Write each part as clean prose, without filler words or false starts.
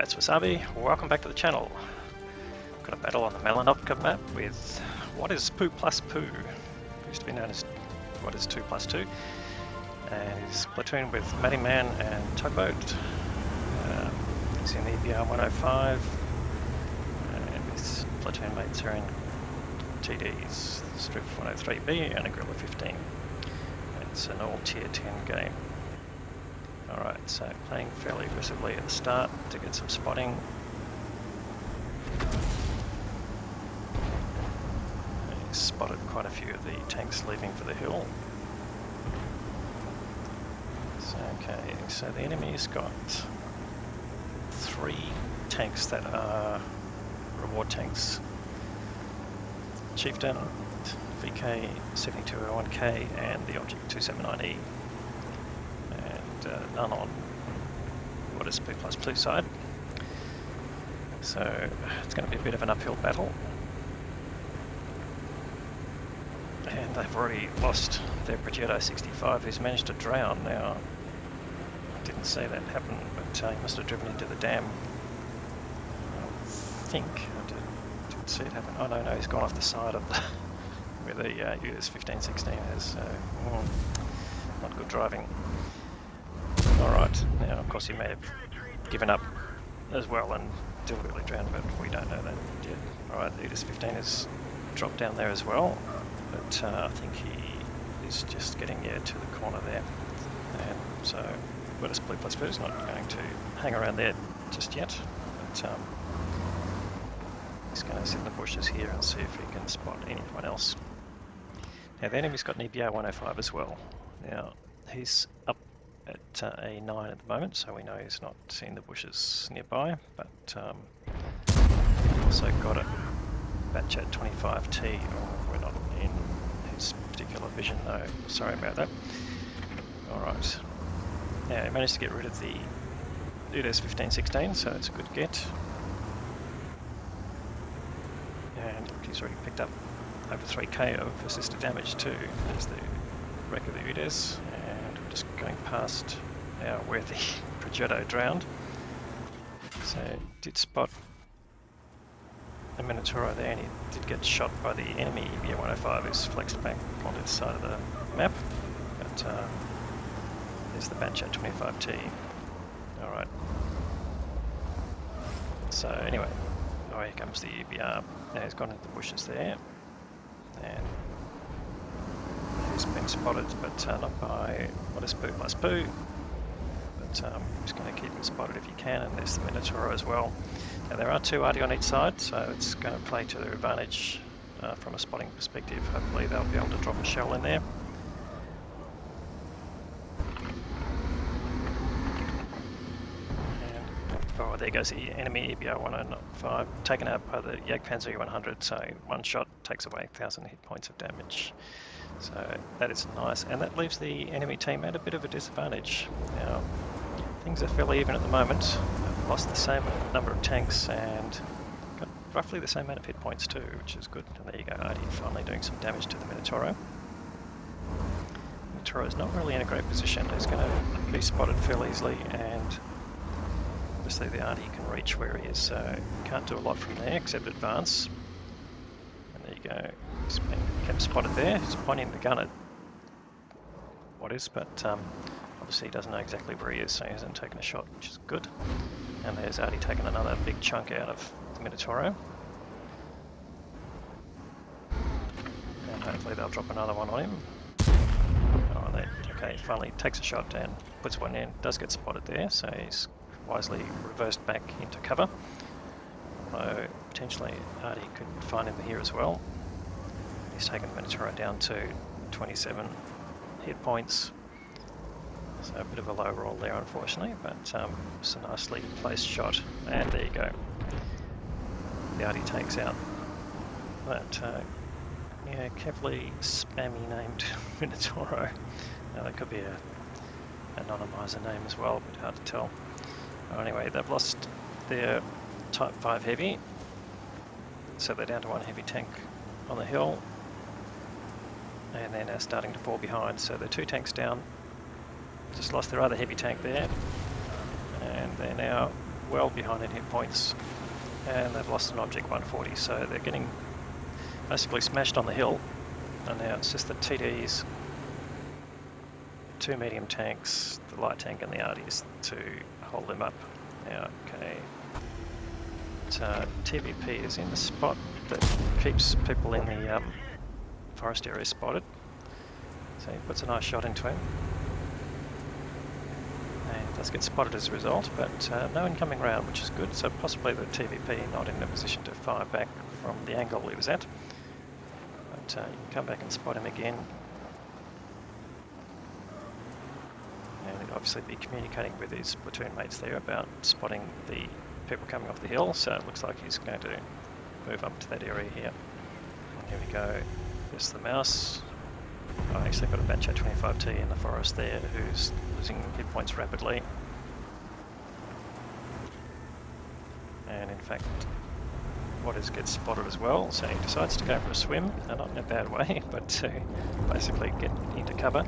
It's Wasabi, welcome back to the channel. Got a battle on the Malanovka map with what is Poo plus Poo, used to be known as what is 2 plus 2, and he's platooned with Matty Man and Tugboat. He's in EBR 105, and his platoon mates are in TDs, Strip 103B and a Gorilla 15. It's an all tier 10 game. Alright, so playing fairly aggressively at the start to get some spotting. He's spotted quite a few of the tanks leaving for the hill. Okay, so the enemy's got 3 tanks that are reward tanks. Chieftain, VK 7201K and the Object 279E. None on what is P plus 2 side. So it's going to be a bit of an uphill battle. And they've already lost their Progetto 65 who's managed to drown. Now, I didn't see that happen, but he must have driven into the dam. I think. I didn't see it happen. Oh no, he's gone off the side of the where the US 1516 is. Not good driving. Alright, now of course he may have given up as well and deliberately drowned, but we don't know that yet. Alright, the US 15 has dropped down there as well, but I think he is just getting to the corner there. And so, well, this Blue Plus Blue is not going to hang around there just yet, but he's going to sit in the bushes here and see if he can spot anyone else. Now the enemy's got an EBR 105 as well. Now he's up at A9 at the moment, so we know he's not seen the bushes nearby, but also got a BADATTANKING 25T, or we're not in his particular vision, no, sorry about that. Alright, now he managed to get rid of the US 1516, so it's a good get. And look, he's already picked up over 3k of assisted damage too. There's the wreck of the UDES. Just going past now where the Progetto drowned. So did spot a Minotauro there, and he did get shot by the enemy EBR 105 who's flexed back onto the side of the map. But there's the BADATTANKING 25T. Alright. So anyway, oh, here comes the EBR. Now he's gone into the bushes there. And he's been spotted, but not by what is Poo plus Poo. But just going to keep him spotted if you can, and there's the Minotauro as well. Now there are 2 RD on each side, so it's going to play to their advantage from a spotting perspective. Hopefully they'll be able to drop a shell in there. And, oh, there goes the enemy EBR 105, taken out by the Jagdpanzer 100, so one shot takes away 1,000 hit points of damage. So that is nice, and that leaves the enemy team at a bit of a disadvantage. Now, things are fairly even at the moment. They've lost the same number of tanks and got roughly the same amount of hit points too, which is good. And there you go, Artie finally doing some damage to the Minotauro. Minotauro is not really in a great position. He's going to be spotted fairly easily, and obviously the Artie can reach where he is, so can't do a lot from there except advance. And there you go. He's been kept spotted there. He's pointing the gun at what is, but obviously he doesn't know exactly where he is, so he hasn't taken a shot, which is good. And there's Artie taking another big chunk out of the Minotauro. And hopefully they'll drop another one on him. Oh, there. Okay, finally takes a shot and puts one in. Does get spotted there, so he's wisely reversed back into cover. Although potentially Artie could find him here as well. He's taken the Minotauro down to 27 hit points. So a bit of a low roll there, unfortunately, but it's a nicely placed shot. And there you go. The Artie takes out that carefully spammy named Minotauro. Now that could be a anonymizer name as well, but hard to tell. Anyway, they've lost their Type 5 heavy, so they're down to 1 heavy tank on the hill. And they're now starting to fall behind, so they're 2 tanks down. Just lost their other heavy tank there, and they're now well behind in hit points, and they've lost an object 140, so they're getting basically smashed on the hill, and now it's just the TDs, 2 medium tanks, the light tank and the arties to hold them up. Now, okay, TVP is in the spot that keeps people in the forest area spotted, so he puts a nice shot into him. And does get spotted as a result, but no incoming round, which is good, so possibly the TVP not in a position to fire back from the angle he was at. But you can come back and spot him again. And he'd obviously be communicating with his platoon mates there about spotting the people coming off the hill, so it looks like he's going to move up to that area here. And here we go, there's the mouse. I actually got a Batchat 25T in the forest there who's losing hit points rapidly. And in fact, Waters gets spotted as well, so he decides to go for a swim, not in a bad way, but to basically get into cover.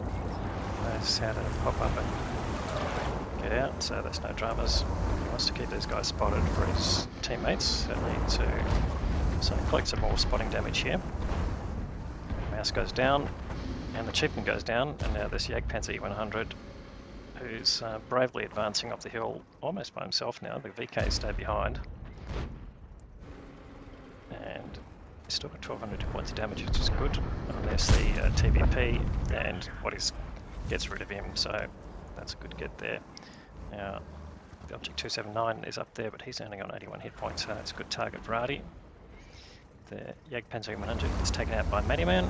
Knows how to pop up and get out, so there's no dramas. He wants to keep these guys spotted for his teammates, certainly to collect some more spotting damage here. Mouse goes down, and the chieftain goes down, and now this Jagdpanzer E100, who's bravely advancing up the hill almost by himself now. The VKs stay behind. And he's still got 1200 points of damage, which is good. And there's the TVP, and Wattis gets rid of him, so that's a good get there. Now, the Object 279 is up there, but he's only on 81 hit points, so that's a good target for Artie. The Jagdpanzer E100 is taken out by Mattyman.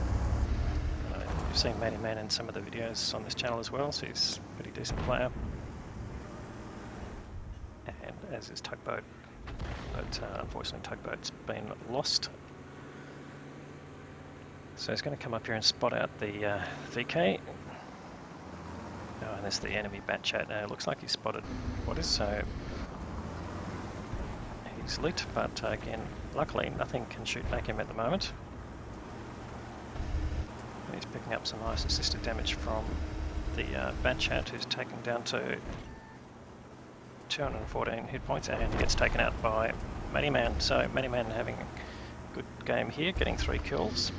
You've seen Mattyman in some of the videos on this channel as well, so he's a pretty decent player. And as is Tugboat, but unfortunately Tugboat's been lost. So he's going to come up here and spot out the VK. Oh, and there's the enemy Batchat. Now it looks like he's spotted Waters, so he's lit, but again, luckily nothing can shoot back him at the moment. He's picking up some nice assisted damage from the Batchat, who's taken down to 214 hit points, and he gets taken out by Mattyman. So Mattyman having a good game here, getting 3 kills.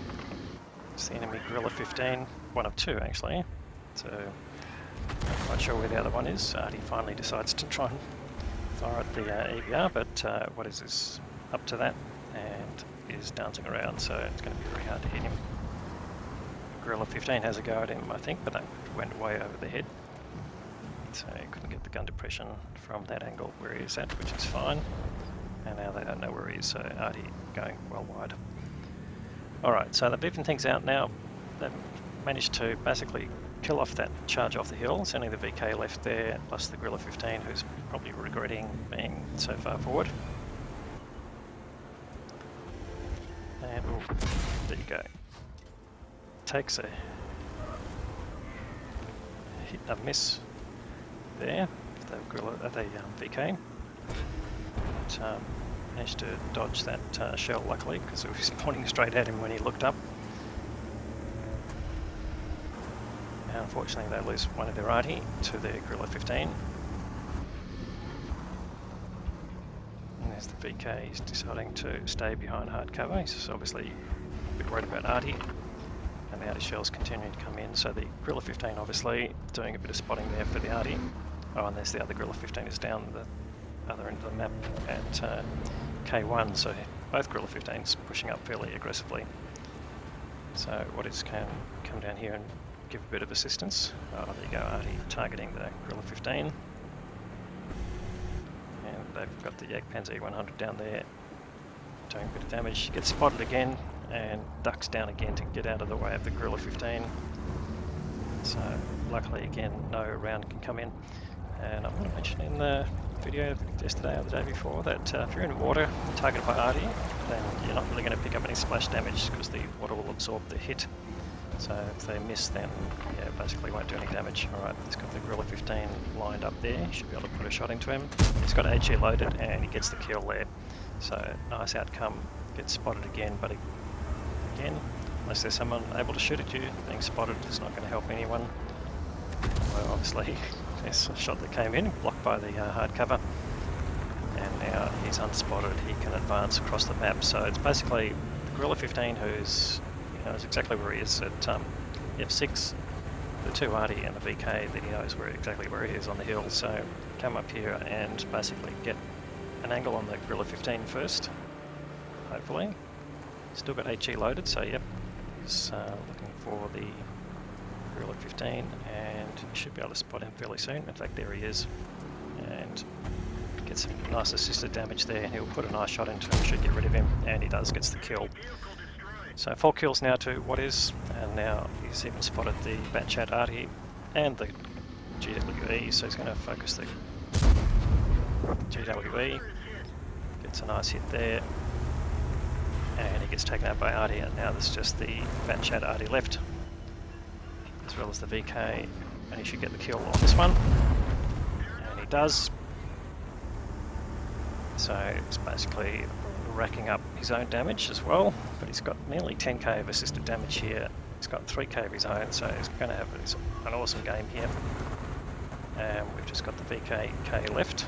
It's the enemy Guerrilla 15, one of 2 actually. So not quite sure where the other one is. Artie finally decides to try and fire at the EBR, but what is up to that and is dancing around, so it's going to be very hard to hit him. Guerrilla 15 has a go at him, I think, but that went way over the head. So he couldn't get the gun depression from that angle where he is at, which is fine. And now they don't know where he is, so Artie going well wide. Alright, so they've even things out now. They've managed to basically kill off that charge off the hill. It's only the VK left there, plus the Guerrilla 15, who's probably regretting being so far forward. And ooh, there you go. Takes a hit, a miss there, the VK. But, managed to dodge that shell luckily, because it was pointing straight at him when he looked up. And unfortunately they lose one of their Artie to their Guerrilla 15. And there's the VK, he's deciding to stay behind hard cover. He's obviously a bit worried about Artie. And the Artie shells continue to come in, so the Guerrilla 15 obviously doing a bit of spotting there for the Artie. Oh, and there's the other Guerrilla 15 is down the other end of the map at K1, so both Guerrilla 15s pushing up fairly aggressively. So Wattis can come down here and give a bit of assistance. Oh, there you go, Artie targeting the Guerrilla 15. And they've got the Jagdpanzer E100 down there doing a bit of damage. Gets spotted again and ducks down again to get out of the way of the Guerrilla 15. So luckily again no round can come in. And I want to mention in the video yesterday or the day before that if you're in water and targeted by Artie, then you're not really going to pick up any splash damage because the water will absorb the hit. So if they miss, then yeah, basically won't do any damage. Alright, he's got the Guerrilla 15 lined up there, should be able to put a shot into him. He's got HE loaded and he gets the kill there. So nice outcome, gets spotted again, but again, unless there's someone able to shoot at you, being spotted is not going to help anyone. Well, obviously there's a shot that came in, blocked by the hard cover. now he's unspotted, he can advance across the map. So it's basically the Guerrilla 15 who's, he knows exactly where he is at F6, the 2 Arty and the VK that he knows exactly where he is on the hill. So come up here and basically get an angle on the Guerrilla 15 first, hopefully. Still got HE loaded, so yep, he's looking for the Guerrilla 15 and you should be able to spot him fairly soon. In fact, there he is, and get some nice assisted damage there, and he'll put a nice shot into him, should get rid of him, and he does, gets the kill. So 4 kills now to what is, and now he's even spotted the Batchat Arty and the GWE, so he's going to focus the GWE, gets a nice hit there, and he gets taken out by Arty, and now there's just the Batchat Arty left, as well as the VK, and he should get the kill on this one, and he does. So it's basically racking up his own damage as well, but he's got nearly 10k of assisted damage here. He's got 3k of his own, so he's going to have an awesome game here. And we've just got the VK left.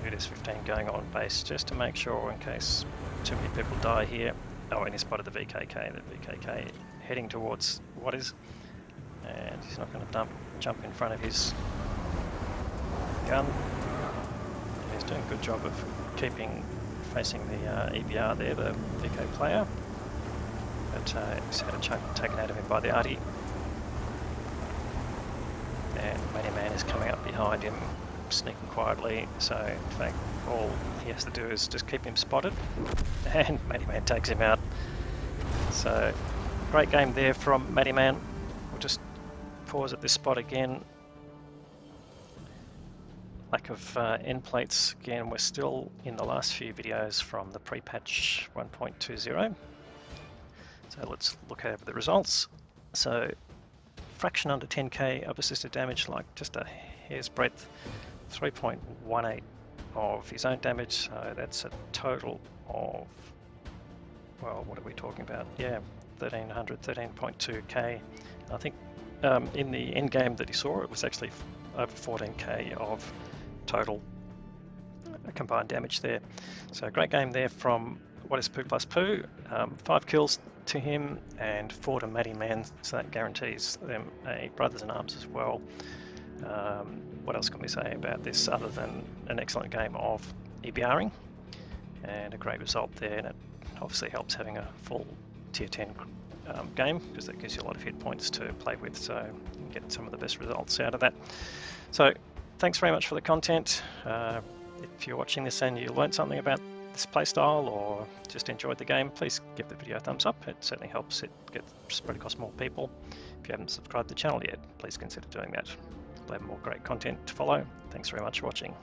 It is 15 going on base just to make sure in case too many people die here. Oh, and he spotted the VKK. The VKK heading towards what is, and he's not going to jump in front of his gun. He's doing a good job of facing the EBR there, the VK player, but he's had a chunk taken out of him by the Arty, and Matty Man is coming up behind him, sneaking quietly. So in fact, all he has to do is just keep him spotted, and Matty Man takes him out. So great game there from Matty Man. We'll just pause at this spot again. Lack of end plates again. We're still in the last few videos from the pre-patch 1.20. So let's look over the results. So fraction under 10k of assisted damage, like just a hair's breadth, 3.18 of his own damage. So that's a total of, well, what are we talking about? Yeah, 13.2k. I think in the end game that he saw, it was actually over 14k of total combined damage there. So great game there from What Is Poo Plus Poo. 5 kills to him and 4 to Matty Man, so that guarantees them a brothers in arms as well. What else can we say about this other than an excellent game of EBRing and a great result there, and it obviously helps having a full tier 10 game, because that gives you a lot of hit points to play with, so you can get some of the best results out of that. So thanks very much for the content. If you're watching this and you learned something about this playstyle or just enjoyed the game, please give the video a thumbs up. It certainly helps it get spread across more people. If you haven't subscribed to the channel yet, please consider doing that. We'll have more great content to follow. Thanks very much for watching.